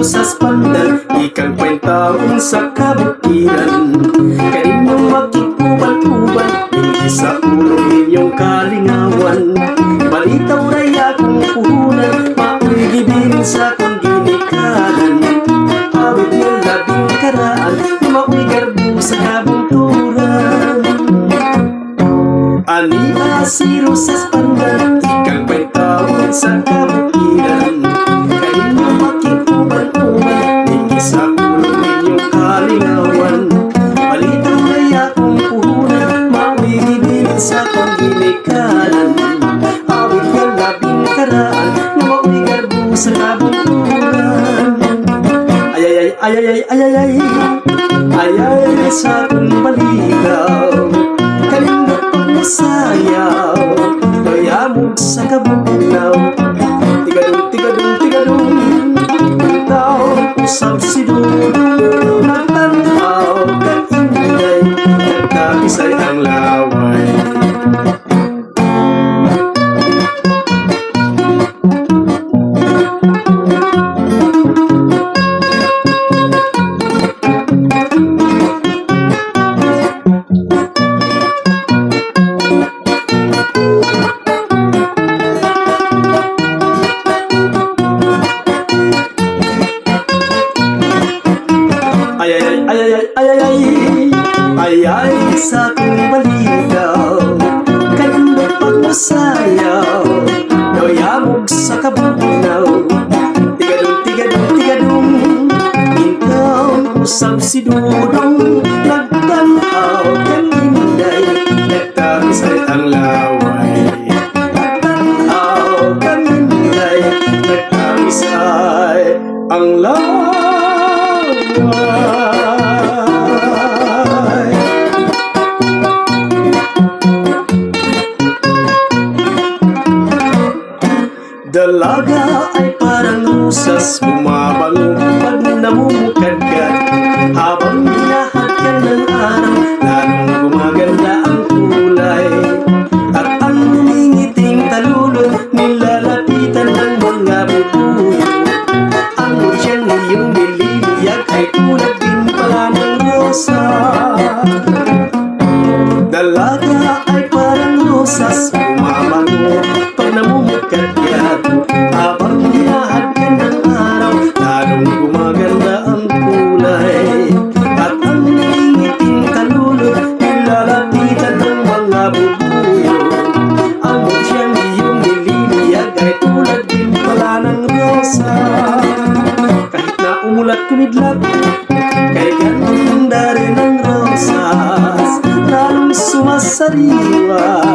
rosas pandan, ikang kwentaon sa kabukiran. Kaninyong magkikuban-kuban, hindi sa ulo ninyong kalingawan. Balitaw ray akong puhunan, mao'y gibin sa kong ginikanan. Awit ng labing karaan, mao'y garbo sa kabunturan. Ania si rosas pandan, ikang kwentaon sa kabukiran. Kaninyong magkikuban-kuban, hindi sa ulo ninyong kalingawan. Balitaw ray akong puhunan, mao'y gibin sa kong ginikanan. Awit ng labing karaan, mao'y garbo sa kabunturan. Ayayay, ayayay, ayayay, ayay sa akong baligaw. Kalindot pag masayaw, mayamog sa kabugnaw. Tigadong, tigadong, tigadong, puntaw, usap si Dun. Nagtanaw, kaingay, nagkabisay ang laway. Ayayay, ayayay, ayayay, ayay sa akong baligaw. Kalindot pag masayaw, mayamog sa kabugnaw. Tigadong, tigadong, tigadong, mintaw, usap si Dudong. Nagtanaw, kaninday, nagkabisay ang laway. Nagtanaw, kaninday, nagkabisay ang laway. Dalaga ay parang rusas, bumabango pag namumukadkad. Habang nilahad ka ng araw, lalong gumaganda ang kulay. At ang humingiting talulod, nilalapitan ng mga bubuyo. Ang mutyang iyong nililiyag ay tulad din pala ng rosa. Dalaga ay parang rusas, bumabango pag namumukadkad. Habang nilahad ka ng araw, lalong gumaganda ang kulay. At ang nangingiting talulod, nilalapitan ng mga bubuyo. Ang mutyang iyong nililiyag ay tulad din pala ng rosa. Kahit na umulat kumidlat, kay ganda rin ang rosas. Lalong sumasariwa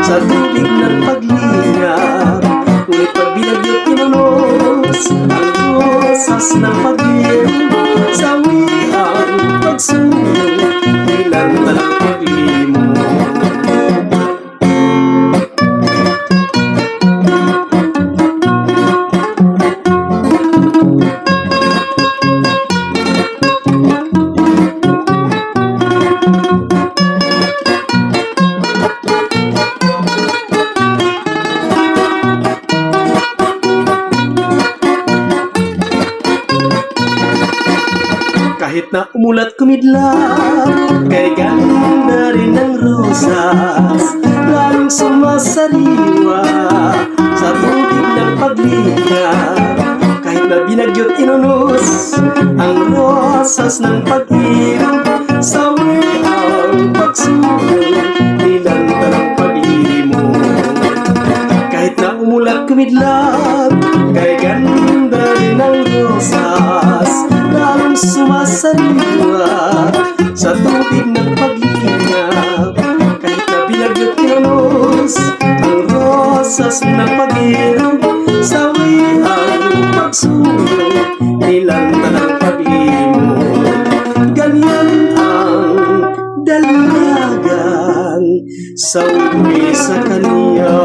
sa tubig ng paglingap. Ngunit pag binagyot kinulos ang rosas ng pag-ibig, sawi ang pagsunod, ilan talang paglimo. Kahit na umulat kumidlat, kay ganda rin ng rosas. Lalong sumasariwa sa tubig ng paglingap. Kahit na binagyot inunos ang rosas ng pag-ibig, sawi ang pagsunod, ilan talang pag-ibig. Kahit na umulat kumidlat, kay ganda rin ng rosas. Lalong sumasariwa sa tubig ng paglingap. Kahit na binagyot kinulos ang rosas ng pag-ibig, sawi ang pagsunod, ilan talang pag-ibig. Ganyan ang dalagan, sawi sa kanya.